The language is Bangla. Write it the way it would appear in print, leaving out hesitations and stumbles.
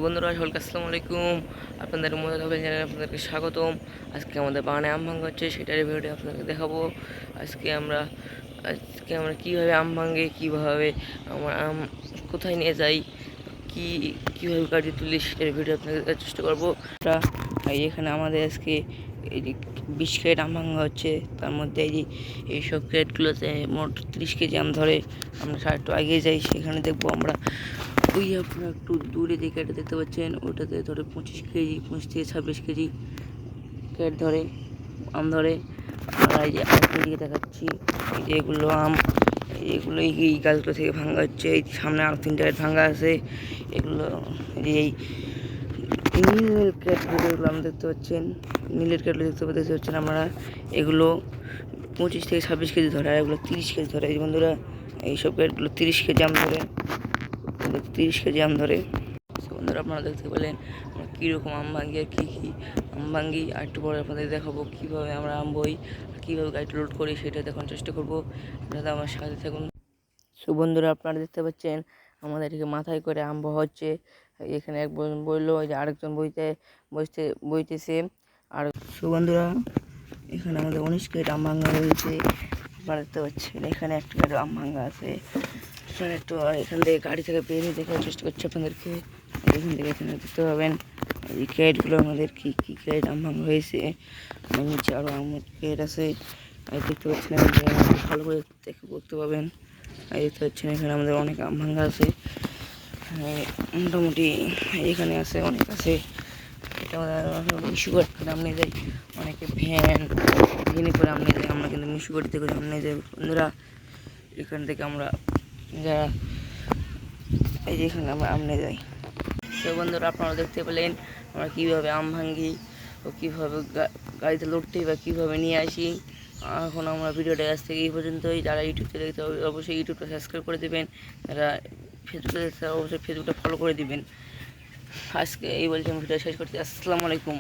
বন্ধুরা সকলকে আসসালামু আলাইকুম। আপনাদের মনে থাকবেন জানাই আপনাদেরকে স্বাগতম। আজকে আমাদের বাগানে আম ভাঙা হচ্ছে, সেটার ভিডিওটি আপনাদেরকে দেখাবো। আজকে আমরা কীভাবে আম ভাঙে, কীভাবে আমরা আম কোথায় নিয়ে যাই, কীভাবে কাটিয়ে তুলি, সেটার ভিডিও আপনাদের দেখার চেষ্টা করবো। এখানে আমাদের আজকে এই যে 20 ক্যারেট আম ভাঙা হচ্ছে। তার মধ্যে এইসব ক্যারেটগুলোতে মোট 30 কেজি আম ধরে। আমরা একটু এগিয়ে যাই, সেখানে দেখবো আমরা ওই আপনারা একটু দূরে যে ক্যারেটটা দেখতে পাচ্ছেন, ওটাতে ধরে 25 কেজি, 25 থেকে 26 কেজি ক্যারেট ধরে আম ধরে। আমরা এই যে আরেকটি দিকে দেখাচ্ছি, এই যে এগুলো আম, এগুলো এই গাছগুলো থেকে ভাঙা হচ্ছে। এই সামনে আরও 3 ক্যারেট ভাঙা আছে। এগুলো এই নীল ক্যারেটগুলো আমরা দেখতে পাচ্ছেন, নীলের ক্যারেটগুলো দেখতে পাচ্ছেন আমরা। এগুলো 25 থেকে 26 কেজি ধরে, আর এগুলো 30 কেজি ধরে। এই বন্ধুরা, এইসব ক্যারেটগুলো 30 কেজি আম ধরে, 30 কেজি আম ধরে। বন্ধুরা, আপনারা দেখতে পেলেন আমরা কীরকম আম ভাঙি আর কী আম ভাঙি। আর একটু পরে আপনাদের দেখাবো কীভাবে আমরা আম বই আর কীভাবে গাড়িটা লোড করি, সেটা দেখানোর চেষ্টা করবো। আপনারা আমার সাথে থাকুন। বন্ধুরা, আপনারা দেখতে পাচ্ছেন আমাদের এদিকে মাথায় করে আম বওয়া হচ্ছে। এখানে একজন বইলো, যে আরেকজন বইতেছে। আর বন্ধুরা, এখানে আমাদের 19 ক্যারেট আম ভাঙা হয়েছে। আপনারা দেখতে পাচ্ছেন এখানে একটা ক্যারেট আম ভাঙা আছে। একটু এখান থেকে গাড়ি থেকে বেরিয়ে দেখার চেষ্টা করছি আপনাদেরকে। এখানে দেখতে পাবেন এই ক্যারেটগুলো আমাদের কী ক্যারেট আম ভাঙা হয়েছে। নিচে আরও আমের ক্যারেট আছে, দেখতে পাচ্ছেন। ভালো করে দেখতে পাবেন। দেখতে পাচ্ছেন এখানে আমাদের অনেক আম ভাঙা আছে। মোটামুটি এখানে আছে, অনেক আছে। এটা আমাদের মিশুগাড়ি করে আম নিয়ে যাই, অনেকে ভ্যানে করে আম নিয়ে যাই। আমরা কিন্তু মিশুগাড়িতে করে আম নিয়ে যাই। বন্ধুরা, এখান থেকে আমরা যারা এই যে এখানে আমরা আম নিয়ে যাই। বন্ধুরা, আপনারা দেখতে পেলেন আমরা কীভাবে আম ভাঙি ও কীভাবে গাড়িতে লড়তে বা কীভাবে নিয়ে আসি। এখন আমরা ভিডিওটা আজ থেকে এই পর্যন্তই। যারা ইউটিউবতে দেখতে হবে অবশ্যই ইউটিউবটা সাবস্ক্রাইব করে দেবেন, যারা ফেসবুকে দেখতে হবে অবশ্যই ফেসবুকটা ফলো করে দিবেন। আজকে এই বলছি আমি ভিডিও শেষ করছি। আসসালামু আলাইকুম।